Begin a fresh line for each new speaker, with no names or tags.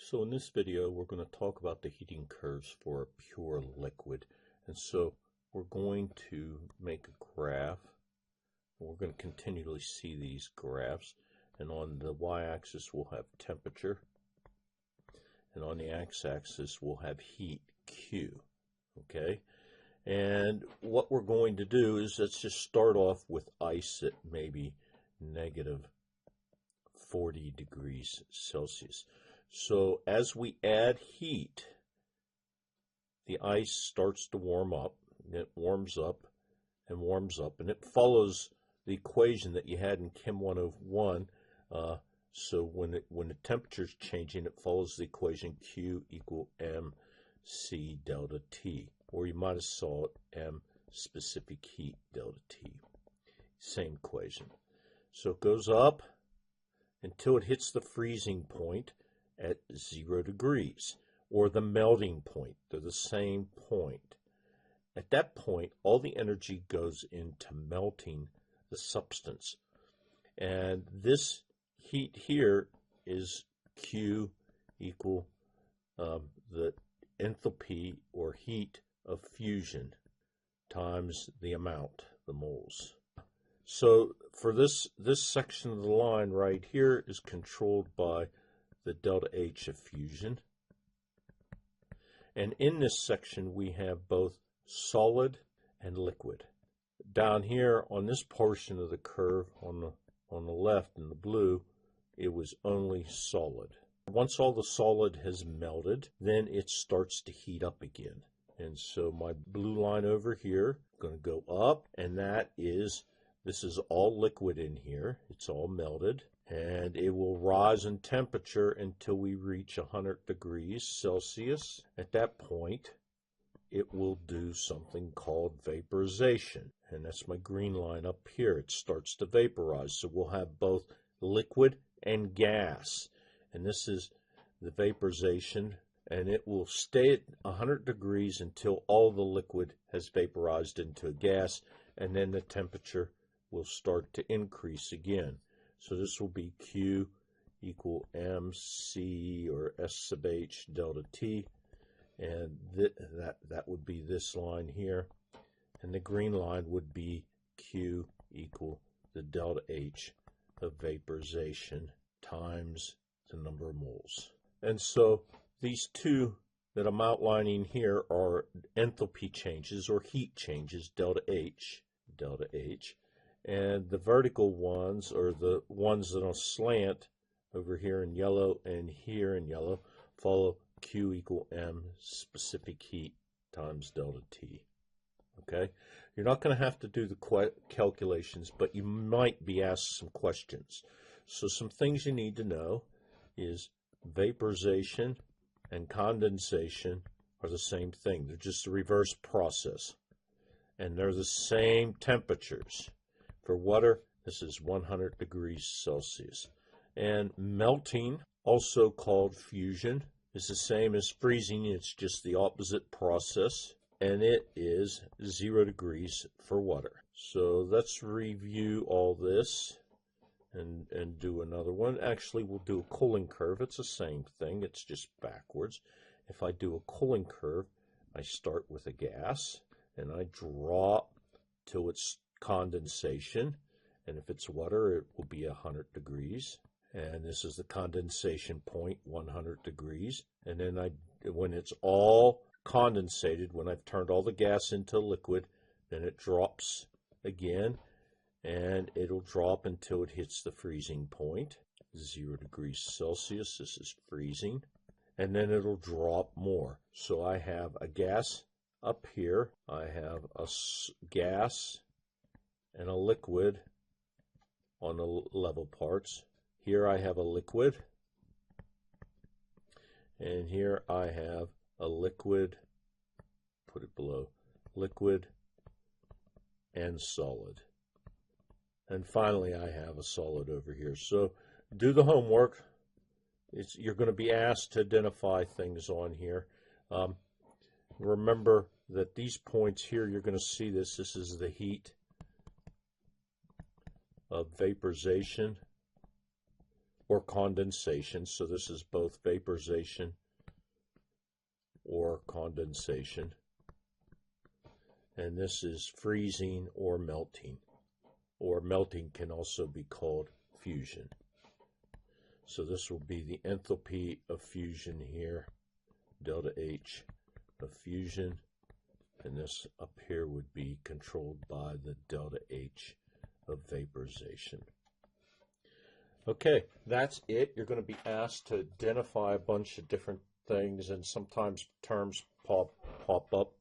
So in this video, we're going to talk about the heating curves for a pure liquid. And so we're going to make a graph. We're going to continually see these graphs. And on the y-axis, we'll have temperature. And on the x-axis, we'll have heat, Q. Okay? And what we're going to do is let's just start off with ice at maybe negative 40 degrees Celsius. So as we add heat, the ice starts to warm up, and it warms up, and it follows the equation that you had in Chem 101. So when the temperature is changing, it follows the equation Q equal mc delta T, or you might have saw it M specific heat delta T. Same equation. So it goes up until it hits the freezing point at 0 degrees, or the melting point. They're the same point. At that point, all the energy goes into melting the substance. And this heat here is Q equal the enthalpy or heat of fusion times the amount, the moles. So for this section of the line right here is controlled by the delta H of fusion. And in this section, we have both solid and liquid. Down here on this portion of the curve on the left in the blue, it was only solid. Once all the solid has melted, then it starts to heat up again. And so my blue line over here is going to go up, and this is all liquid in here. It's all melted. And it will rise in temperature until we reach 100 degrees Celsius. At that point, it will do something called vaporization. And that's my green line up here. It starts to vaporize. So we'll have both liquid and gas. And this is the vaporization. And it will stay at 100 degrees until all the liquid has vaporized into a gas. And then the temperature will start to increase again. So this will be Q equal mc or S sub h delta T, and that would be this line here, and the green line would be Q equal the delta H of vaporization times the number of moles. And so these two that I'm outlining here are enthalpy changes or heat changes, delta H. And the vertical ones, or the ones that are slant over here in yellow and here in yellow, follow Q equal M specific heat times delta T. Okay? You're not going to have to do the calculations, but you might be asked some questions. So some things you need to know is vaporization and condensation are the same thing. They're just a reverse process. And they're the same temperatures. For water, this is 100 degrees Celsius. And melting, also called fusion, is the same as freezing. It's just the opposite process. And it is 0 degrees for water. So let's review all this and do another one. Actually, we'll do a cooling curve. It's the same thing. It's just backwards. If I do a cooling curve, I start with a gas, and I drop till it's condensation, and if it's water, it will be 100 degrees, and this is the condensation point, 100 degrees, and then when it's all condensated, when I've turned all the gas into liquid, then it drops again, and it'll drop until it hits the freezing point, 0 degrees Celsius. This is freezing, and then it'll drop more. So I have a gas up here, I have a gas and a liquid on the level parts. Here I have a liquid, and here I have a liquid, put it below, liquid and solid. And finally I have a solid over here. So do the homework. You're going to be asked to identify things on here. Remember that these points here, you're going to see this is the heat of vaporization, or condensation. So this is both vaporization or condensation. And this is freezing or melting can also be called fusion. So this will be the enthalpy of fusion here, delta H of fusion, and this up here would be controlled by the delta H of vaporization. Okay, that's it. You're going to be asked to identify a bunch of different things, and sometimes terms pop up.